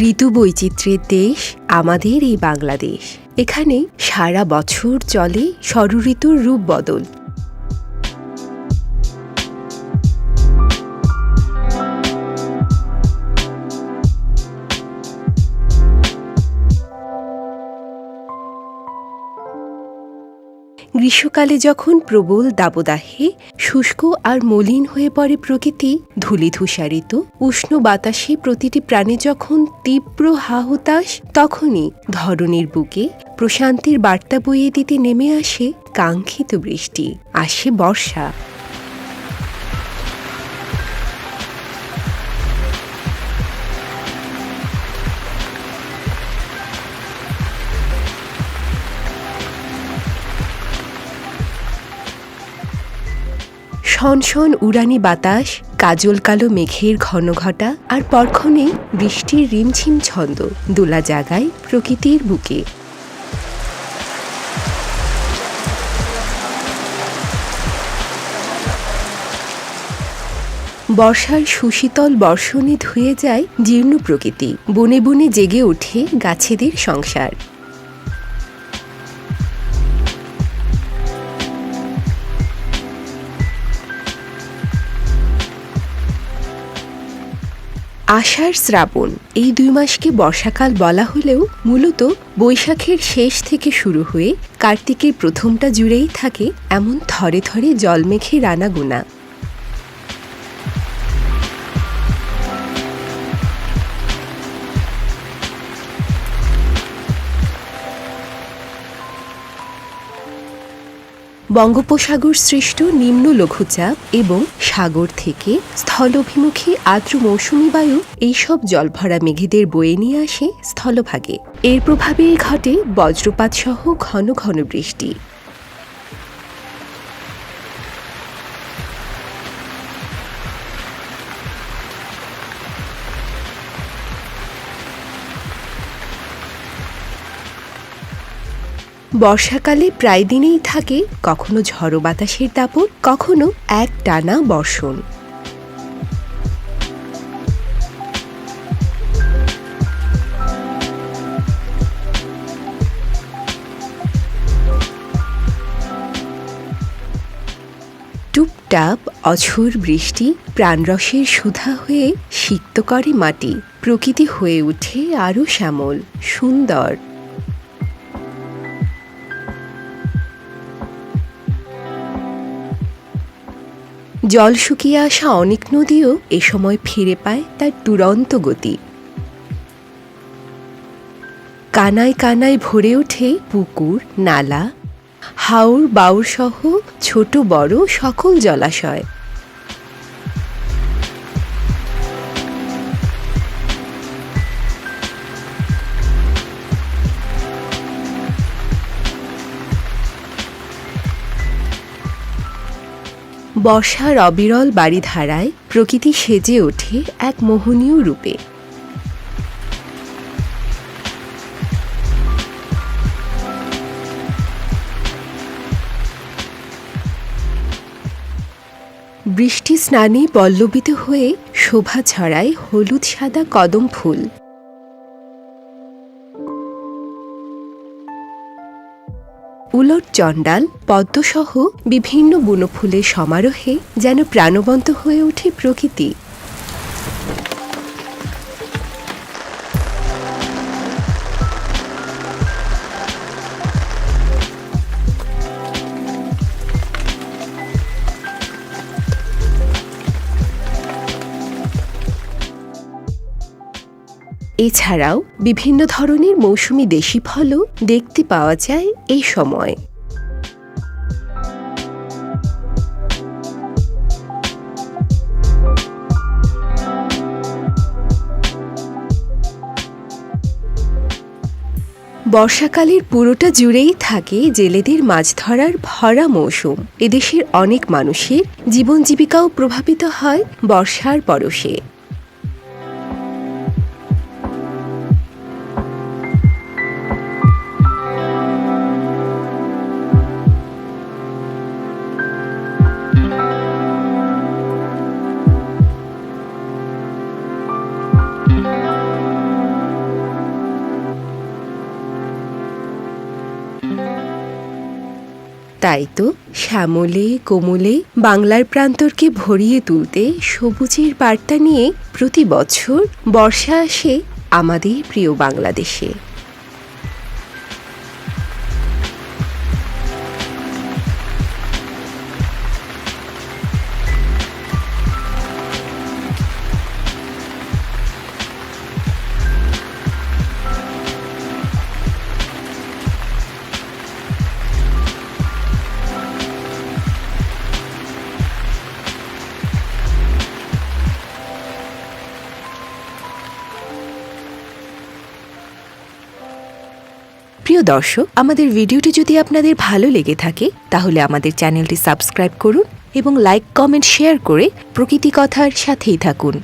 ঋতু বৈচিত্র্যের দেশ আমাদের এই বাংলাদেশ। এখানে সারা বছর চলে ষড়ঋতুর রূপ বদল। গ্রীষ্মকালে যখন প্রবল দাবদাহে শুষ্ক আর মলিন হয়ে পড়ে প্রকৃতি, ধূলিধূসারিত উষ্ণ বাতাসে প্রতিটি প্রাণে যখন তীব্র হাহুতাশ, তখনই ধরণীর বুকে প্রশান্তির বার্তা বইয়ে দিতে নেমে আসে কাঙ্ক্ষিত বৃষ্টি, আসে বর্ষা। শনশন উড়ানি বাতাস, কাজল কালো মেঘের ঘনঘটা, আর পরক্ষণেই বৃষ্টির রিমঝিম ছন্দ দোলা জাগায় প্রকৃতির বুকে। বর্ষার সুশীতল বর্ষণে ধুয়ে যায় জীর্ণ প্রকৃতি, বনে বনে জেগে ওঠে গাছেদের সংসার। আষাঢ় শ্রাবণ এই 2 মাসকে বর্ষাকাল বলা হলেও মূলত বৈশাখের শেষ থেকে শুরু হয়ে কার্তিকের প্রথমটা জুড়েই থাকে এমন থরে থরে জলমেঘের আনাগোনা। বঙ্গোপসাগর সৃষ্ট নিম্ন লঘুচাপ এবং সাগর থেকে স্থলভিমুখী আর্দ্র মৌসুমী বায়ু এইসব জলভরা মেঘেদের বয়ে নিয়ে আসে স্থলভাগে। এর প্রভাবেই ঘটে বজ্রপাত সহ ঘন ঘন বৃষ্টি। বর্ষাকালে প্রায় দিনেই থাকে কখনো ঝড়ো বাতাসের দাপট, কখনো এক টানা বর্ষণ। টুপটাপ অঝোর বৃষ্টি প্রাণরসের সুধা হয়ে সিক্ত করে মাটি, প্রকৃতি হয়ে ওঠে আরও শ্যামল, সুন্দর। জল শুকিয়ে আসা অনেক নদীও এ সময় ফিরে পায় তার দুরন্ত গতি। কানায় কানায় ভরে ওঠে পুকুর, নালা, হাওর বাউর সহ ছোট বড় সকল জলাশয়। বর্ষার অবিরল বারিধারায় প্রকৃতি সেজে ওঠে এক মোহনীয় রূপে। বৃষ্টি স্নানে পল্লবিত হয়ে শোভা ছড়ায় হলুদ সাদা কদম ফুল। উলট চণ্ডাল, পদ্মসহ বিভিন্ন বনফুলের সমারোহে যেন প্রাণবন্ত হয়ে ওঠে প্রকৃতি। এছাড়াও বিভিন্ন ধরনের মৌসুমী দেশি ফলও দেখতে পাওয়া যায় এই সময়। বর্ষাকালের পুরোটা জুড়েই থাকে জেলেদের মাছ ধরার ভরা মৌসুম। এদেশের অনেক মানুষের জীবন জীবিকাও প্রভাবিত হয় বর্ষার পরশে। তাই তো শ্যামলে কোমলে বাংলার প্রান্তরকে ভরিয়ে তুলতে সবুজের বার্তা নিয়ে প্রতি বছর বর্ষা আসে আমাদের প্রিয় বাংলাদেশে। প্রিয় দর্শক, আমাদের ভিডিওটি যদি আপনাদের ভালো লেগে থাকে তাহলে আমাদের চ্যানেলটি সাবস্ক্রাইব করুন এবং লাইক, কমেন্ট, শেয়ার করে প্রকৃতি কথার সাথেই থাকুন।